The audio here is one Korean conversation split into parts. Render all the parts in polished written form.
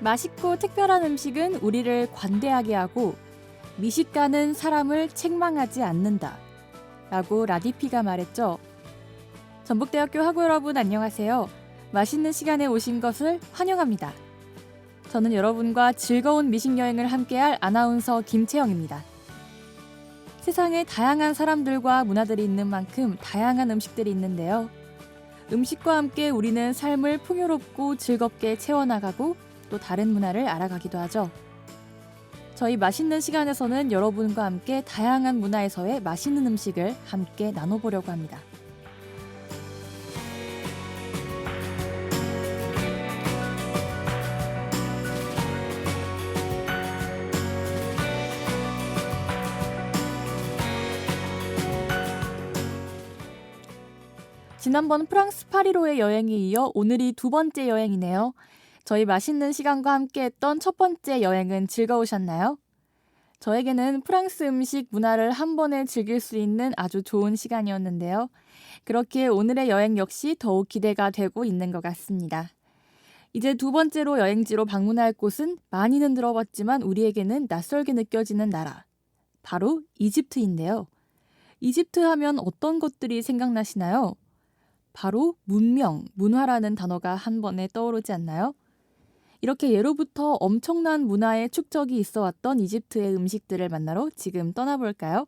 맛있고 특별한 음식은 우리를 관대하게 하고 미식가는 사람을 책망하지 않는다 라고 라디피가 말했죠. 전북대학교 학우 여러분 안녕하세요. 맛있는 시간에 오신 것을 환영합니다. 저는 여러분과 즐거운 미식여행을 함께할 아나운서 김채영입니다. 세상에 다양한 사람들과 문화들이 있는 만큼 다양한 음식들이 있는데요. 음식과 함께 우리는 삶을 풍요롭고 즐겁게 채워나가고 또 다른 문화를 알아가기도 하죠. 저희 맛있는 시간에서는 여러분과 함께 다양한 문화에서의 맛있는 음식을 함께 나눠보려고 합니다. 지난번 프랑스 파리로의 여행에 이어 오늘이 두 번째 여행이네요. 저희 맛있는 시간과 함께했던 첫 번째 여행은 즐거우셨나요? 저에게는 프랑스 음식 문화를 한 번에 즐길 수 있는 아주 좋은 시간이었는데요. 그렇게 오늘의 여행 역시 더욱 기대가 되고 있는 것 같습니다. 이제 두 번째로 여행지로 방문할 곳은 많이는 들어봤지만 우리에게는 낯설게 느껴지는 나라. 바로 이집트인데요. 이집트 하면 어떤 것들이 생각나시나요? 바로 문명, 문화라는 단어가 한 번에 떠오르지 않나요? 이렇게 예로부터 엄청난 문화의 축적이 있어 왔던 이집트의 음식들을 만나러 지금 떠나볼까요?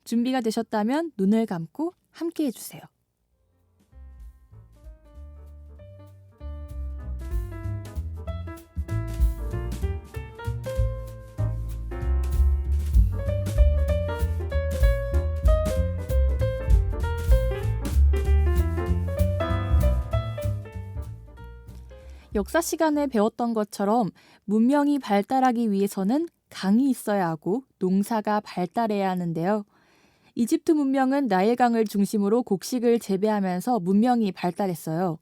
준비가 되셨다면 눈을 감고 함께 해주세요. 역사 시간에 배웠던 것처럼 문명이 발달하기 위해서는 강이 있어야 하고 농사가 발달해야 하는데요. 이집트 문명은 나일강을 중심으로 곡식을 재배하면서 문명이 발달했어요.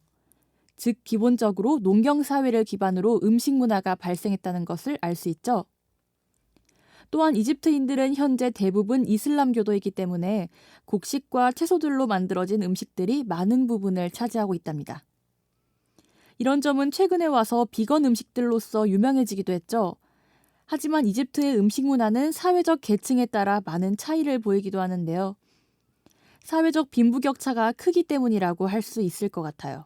즉 기본적으로 농경사회를 기반으로 음식 문화가 발생했다는 것을 알 수 있죠. 또한 이집트인들은 현재 대부분 이슬람교도이기 때문에 곡식과 채소들로 만들어진 음식들이 많은 부분을 차지하고 있답니다. 이런 점은 최근에 와서 비건 음식들로서 유명해지기도 했죠. 하지만 이집트의 음식 문화는 사회적 계층에 따라 많은 차이를 보이기도 하는데요. 사회적 빈부격차가 크기 때문이라고 할 수 있을 것 같아요.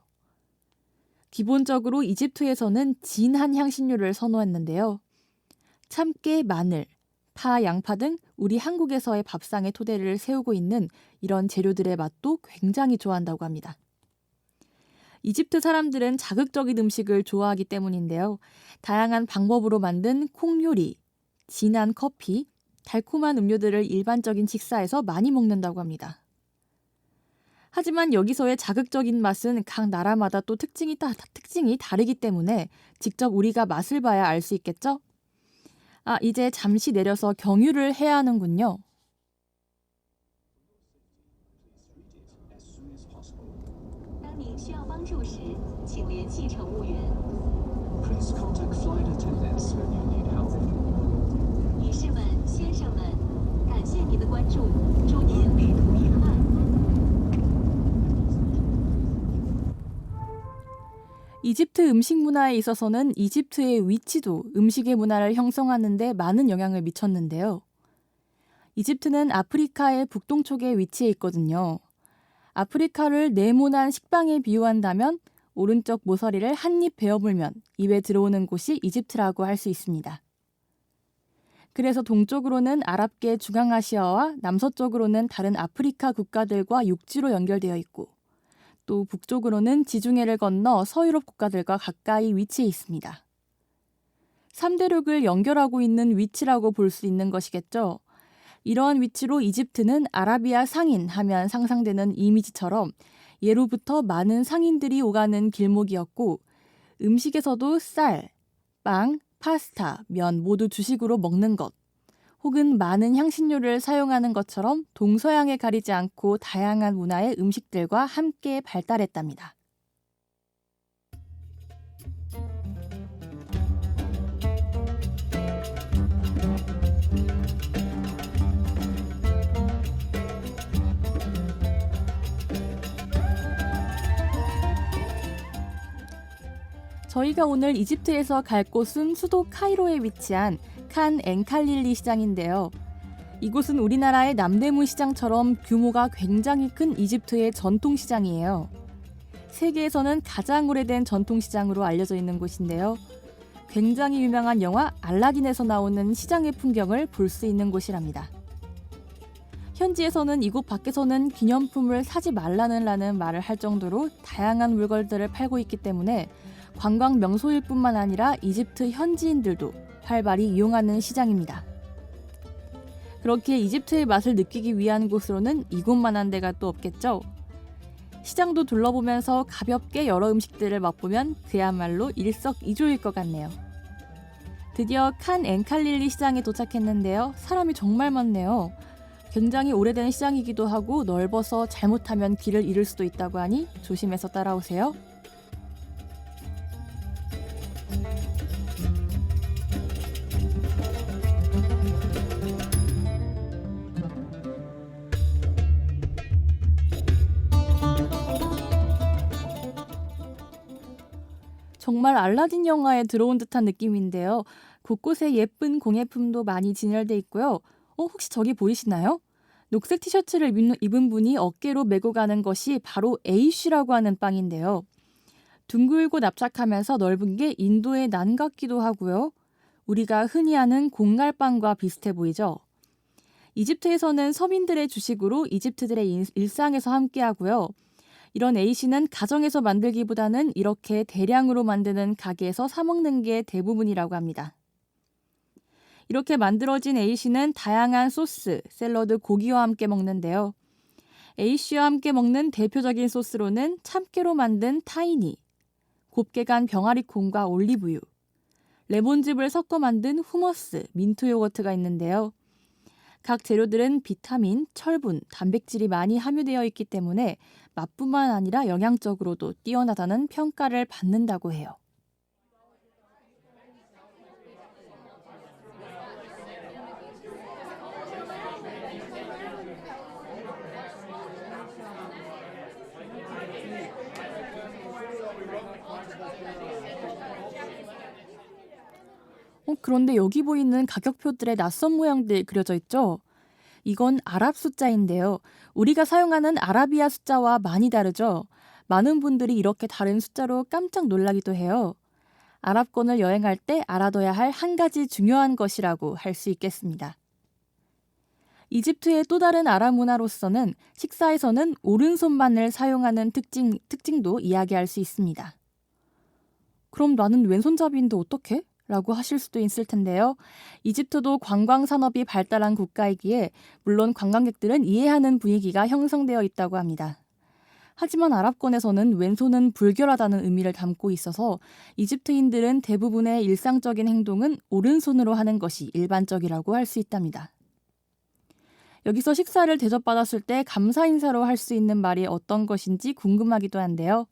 기본적으로 이집트에서는 진한 향신료를 선호했는데요. 참깨, 마늘, 파, 양파 등 우리 한국에서의 밥상의 토대를 세우고 있는 이런 재료들의 맛도 굉장히 좋아한다고 합니다. 이집트 사람들은 자극적인 음식을 좋아하기 때문인데요. 다양한 방법으로 만든 콩 요리, 진한 커피, 달콤한 음료들을 일반적인 식사에서 많이 먹는다고 합니다. 하지만 여기서의 자극적인 맛은 각 나라마다 또 특징이 다르기 때문에 직접 우리가 맛을 봐야 알 수 있겠죠? 이제 잠시 내려서 경유를 해야 하는군요. Please contact flight attendants when you need help. 女士们、先生们，感谢您的关注，祝您旅途愉快。 이집트 음식 문화에 있어서는 이집트의 위치도 음식의 문화를 형성하는 데 많은 영향을 미쳤는데요. 이집트는 아프리카의 북동쪽에 위치해 있거든요. 아프리카를 네모난 식빵에 비유한다면 오른쪽 모서리를 한 입 베어물면 입에 들어오는 곳이 이집트라고 할 수 있습니다. 그래서 동쪽으로는 아랍계 중앙아시아와 남서쪽으로는 다른 아프리카 국가들과 육지로 연결되어 있고 또 북쪽으로는 지중해를 건너 서유럽 국가들과 가까이 위치해 있습니다. 3대륙을 연결하고 있는 위치라고 볼 수 있는 것이겠죠. 이러한 위치로 이집트는 아라비아 상인 하면 상상되는 이미지처럼 예로부터 많은 상인들이 오가는 길목이었고 음식에서도 쌀, 빵, 파스타, 면 모두 주식으로 먹는 것 혹은 많은 향신료를 사용하는 것처럼 동서양에 가리지 않고 다양한 문화의 음식들과 함께 발달했답니다. 저희가 오늘 이집트에서 갈 곳은 수도 카이로에 위치한 칸 엔칼릴리 시장인데요. 이곳은 우리나라의 남대문 시장처럼 규모가 굉장히 큰 이집트의 전통시장이에요. 세계에서는 가장 오래된 전통시장으로 알려져 있는 곳인데요. 굉장히 유명한 영화 알라딘에서 나오는 시장의 풍경을 볼 수 있는 곳이랍니다. 현지에서는 이곳 밖에서는 기념품을 사지 말라는 말을 할 정도로 다양한 물건들을 팔고 있기 때문에 관광 명소일 뿐만 아니라 이집트 현지인들도 활발히 이용하는 시장입니다. 그렇게 이집트의 맛을 느끼기 위한 곳으로는 이곳만한 데가 또 없겠죠. 시장도 둘러보면서 가볍게 여러 음식들을 맛보면 그야말로 일석이조일 것 같네요. 드디어 칸 엔칼릴리 시장에 도착했는데요. 사람이 정말 많네요. 굉장히 오래된 시장이기도 하고 넓어서 잘못하면 길을 잃을 수도 있다고 하니 조심해서 따라오세요. 정말 알라딘 영화에 들어온 듯한 느낌인데요. 곳곳에 예쁜 공예품도 많이 진열돼 있고요. 혹시 저기 보이시나요? 녹색 티셔츠를 입은 분이 어깨로 메고 가는 것이 바로 에이쉬라고 하는 빵인데요. 둥글고 납작하면서 넓은 게 인도의 난 같기도 하고요. 우리가 흔히 아는 공갈빵과 비슷해 보이죠? 이집트에서는 서민들의 주식으로 이집트들의 일상에서 함께하고요. 이런 에이쉬는 가정에서 만들기보다는 이렇게 대량으로 만드는 가게에서 사 먹는 게 대부분이라고 합니다. 이렇게 만들어진 에이쉬는 다양한 소스, 샐러드, 고기와 함께 먹는데요. 에이쉬와 함께 먹는 대표적인 소스로는 참깨로 만든 타이니, 곱게 간 병아리콩과 올리브유, 레몬즙을 섞어 만든 후머스, 민트 요거트가 있는데요. 각 재료들은 비타민, 철분, 단백질이 많이 함유되어 있기 때문에 맛뿐만 아니라 영양적으로도 뛰어나다는 평가를 받는다고 해요. 그런데 여기 보이는 가격표들의 낯선 모양들 그려져 있죠? 이건 아랍 숫자인데요. 우리가 사용하는 아라비아 숫자와 많이 다르죠? 많은 분들이 이렇게 다른 숫자로 깜짝 놀라기도 해요. 아랍권을 여행할 때 알아둬야 할 한 가지 중요한 것이라고 할 수 있겠습니다. 이집트의 또 다른 아랍 문화로서는 식사에서는 오른손만을 사용하는 특징도 이야기할 수 있습니다. 그럼 나는 왼손잡이인데 어떡해? 라고 하실 수도 있을 텐데요. 이집트도 관광 산업이 발달한 국가이기에 물론 관광객들은 이해하는 분위기가 형성되어 있다고 합니다. 하지만 아랍권에서는 왼손은 불결하다는 의미를 담고 있어서 이집트인들은 대부분의 일상적인 행동은 오른손으로 하는 것이 일반적이라고 할 수 있답니다. 여기서 식사를 대접받았을 때 감사 인사로 할 수 있는 말이 어떤 것인지 궁금하기도 한데요.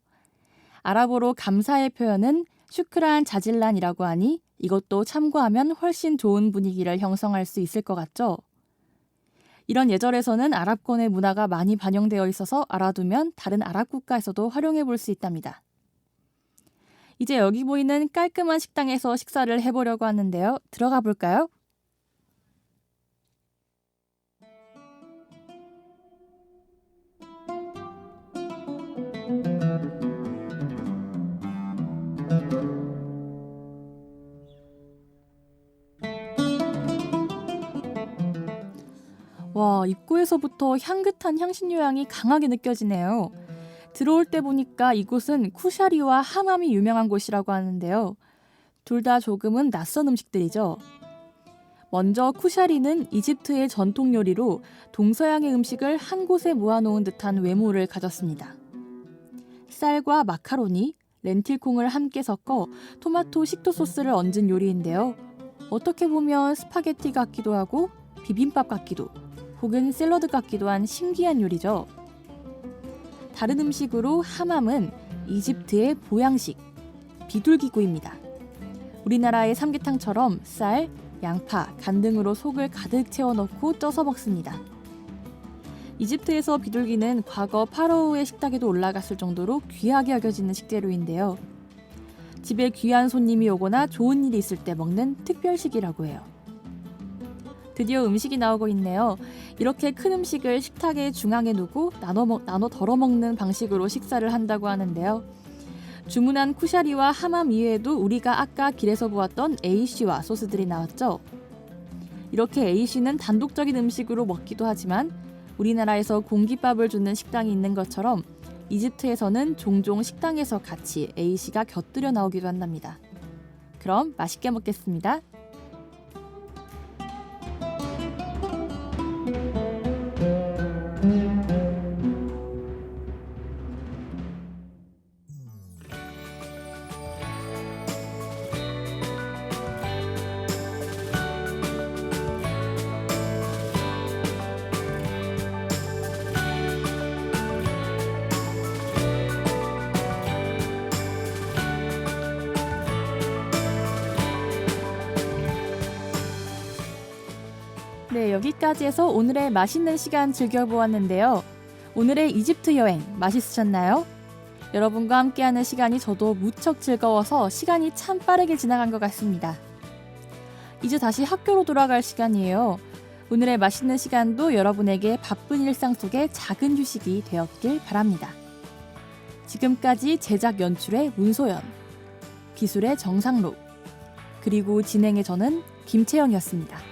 아랍어로 감사의 표현은 슈크란 자질란이라고 하니 이것도 참고하면 훨씬 좋은 분위기를 형성할 수 있을 것 같죠? 이런 예절에서는 아랍권의 문화가 많이 반영되어 있어서 알아두면 다른 아랍 국가에서도 활용해 볼 수 있답니다. 이제 여기 보이는 깔끔한 식당에서 식사를 해보려고 하는데요. 들어가 볼까요? 와, 입구에서부터 향긋한 향신료 향이 강하게 느껴지네요. 들어올 때 보니까 이곳은 쿠샤리와 하맘이 유명한 곳이라고 하는데요. 둘 다 조금은 낯선 음식들이죠. 먼저 쿠샤리는 이집트의 전통 요리로 동서양의 음식을 한 곳에 모아놓은 듯한 외모를 가졌습니다. 쌀과 마카로니, 렌틸콩을 함께 섞어 토마토 식도 소스를 얹은 요리인데요. 어떻게 보면 스파게티 같기도 하고 비빔밥 같기도 혹은 샐러드 같기도 한 신기한 요리죠. 다른 음식으로 하맘은 이집트의 보양식, 비둘기구이입니다. 우리나라의 삼계탕처럼 쌀, 양파, 간 등으로 속을 가득 채워 넣고 쪄서 먹습니다. 이집트에서 비둘기는 과거 파라오의 식탁에도 올라갔을 정도로 귀하게 여겨지는 식재료인데요. 집에 귀한 손님이 오거나 좋은 일이 있을 때 먹는 특별식이라고 해요. 드디어 음식이 나오고 있네요. 이렇게 큰 음식을 식탁의 중앙에 두고 나눠 덜어 먹는 방식으로 식사를 한다고 하는데요. 주문한 쿠샤리와 하맘 이외에도 우리가 아까 길에서 보았던 에이쉬와 소스들이 나왔죠. 이렇게 에이쉬는 단독적인 음식으로 먹기도 하지만 우리나라에서 공깃밥을 주는 식당이 있는 것처럼 이집트에서는 종종 식당에서 같이 에이쉬가 곁들여 나오기도 한답니다. 그럼 맛있게 먹겠습니다. 네, 여기까지 해서 오늘의 맛있는 시간 즐겨보았는데요. 오늘의 이집트 여행 맛있으셨나요? 여러분과 함께하는 시간이 저도 무척 즐거워서 시간이 참 빠르게 지나간 것 같습니다. 이제 다시 학교로 돌아갈 시간이에요. 오늘의 맛있는 시간도 여러분에게 바쁜 일상 속에 작은 휴식이 되었길 바랍니다. 지금까지 제작 연출의 문소연, 기술의 정상로, 그리고 진행의 저는 김채영이었습니다.